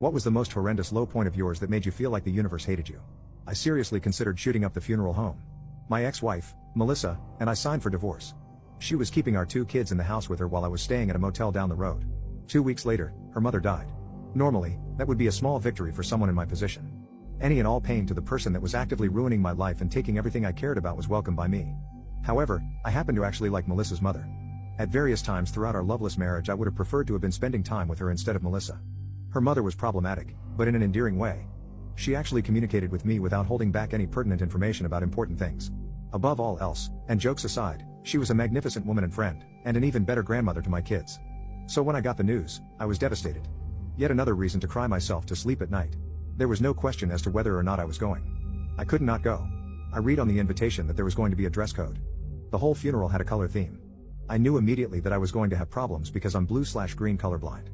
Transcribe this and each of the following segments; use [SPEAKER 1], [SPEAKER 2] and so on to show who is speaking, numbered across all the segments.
[SPEAKER 1] What was the most horrendous low point of yours that made you feel like the universe hated you? I seriously considered shooting up the funeral home. My ex-wife, Melissa, and I signed for divorce. She was keeping our 2 kids in the house with her while I was staying at a motel down the road. 2 weeks later, her mother died. Normally, that would be a small victory for someone in my position. Any and all pain to the person that was actively ruining my life and taking everything I cared about was welcomed by me. However, I happen to actually like Melissa's mother. At various times throughout our loveless marriage I would have preferred to have been spending time with her instead of Melissa. Her mother was problematic, but in an endearing way. She actually communicated with me without holding back any pertinent information about important things. Above all else, and jokes aside, she was a magnificent woman and friend, and an even better grandmother to my kids. So when I got the news, I was devastated. Yet another reason to cry myself to sleep at night. There was no question as to whether or not I was going. I could not go. I read on the invitation that there was going to be a dress code. The whole funeral had a color theme. I knew immediately that I was going to have problems because I'm blue/green colorblind.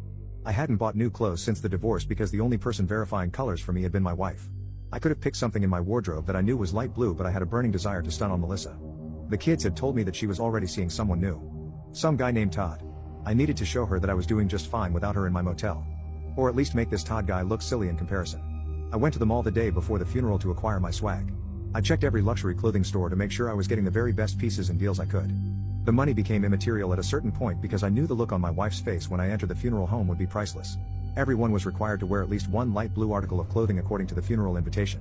[SPEAKER 1] I hadn't bought new clothes since the divorce because the only person verifying colors for me had been my wife. I could have picked something in my wardrobe that I knew was light blue, but I had a burning desire to stun on Melissa. The kids had told me that she was already seeing someone new. Some guy named Todd. I needed to show her that I was doing just fine without her in my motel. Or at least make this Todd guy look silly in comparison. I went to the mall the day before the funeral to acquire my swag. I checked every luxury clothing store to make sure I was getting the very best pieces and deals I could. The money became immaterial at a certain point because I knew the look on my wife's face when I entered the funeral home would be priceless. Everyone was required to wear at least one light blue article of clothing according to the funeral invitation.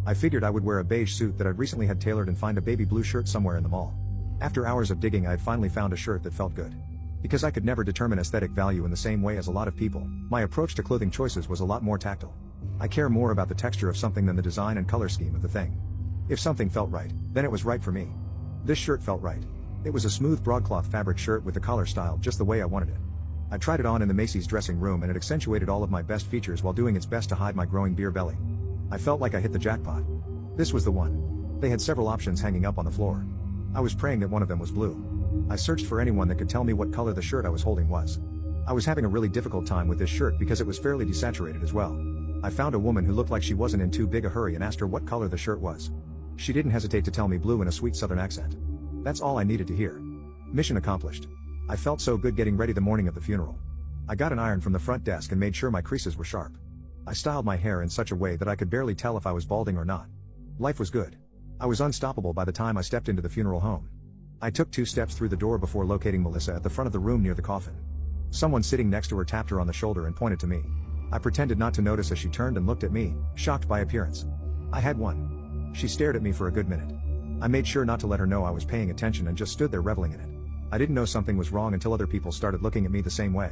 [SPEAKER 1] I figured I would wear a beige suit that I'd recently had tailored and find a baby blue shirt somewhere in the mall. After hours of digging I had finally found a shirt that felt good. Because I could never determine aesthetic value in the same way as a lot of people, my approach to clothing choices was a lot more tactile. I care more about the texture of something than the design and color scheme of the thing. If something felt right, then it was right for me. This shirt felt right. It was a smooth broadcloth fabric shirt with the collar styled just the way I wanted it. I tried it on in the Macy's dressing room and it accentuated all of my best features while doing its best to hide my growing beer belly. I felt like I hit the jackpot. This was the one. They had several options hanging up on the floor. I was praying that one of them was blue. I searched for anyone that could tell me what color the shirt I was holding was. I was having a really difficult time with this shirt because it was fairly desaturated as well. I found a woman who looked like she wasn't in too big a hurry and asked her what color the shirt was. She didn't hesitate to tell me blue in a sweet southern accent. That's all I needed to hear. Mission accomplished. I felt so good getting ready the morning of the funeral. I got an iron from the front desk and made sure my creases were sharp. I styled my hair in such a way that I could barely tell if I was balding or not. Life was good. I was unstoppable by the time I stepped into the funeral home. I took 2 steps through the door before locating Melissa at the front of the room near the coffin. Someone sitting next to her tapped her on the shoulder and pointed to me. I pretended not to notice as she turned and looked at me, shocked by appearance. I had one. She stared at me for a good minute. I made sure not to let her know I was paying attention and just stood there reveling in it. I didn't know something was wrong until other people started looking at me the same way.